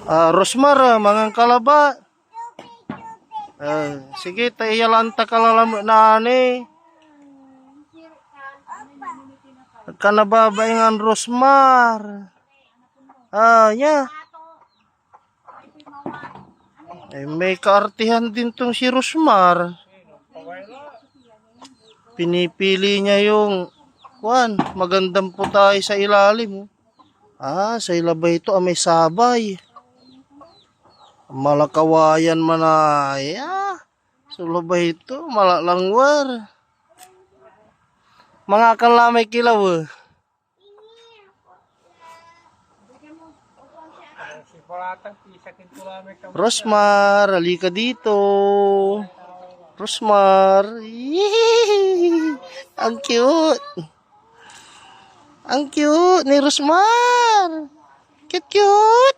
Rosmar, mga kalaba. Sige, tayo ta kalalam na ani. Ka nababaingan Rosmar. Yeah. May kaartihan din tong si Rosmar. Pinipili niya yung magandang putay sa ilalim. Sa ilabay ito, may sabay. Malakawayan man ay. Sulabay ito, malalangwar. Mga kalamay kilaw. Rosmar, halika dito. Rosmar. Ang cute. Ang cute ni Rosmar. Cute, cute.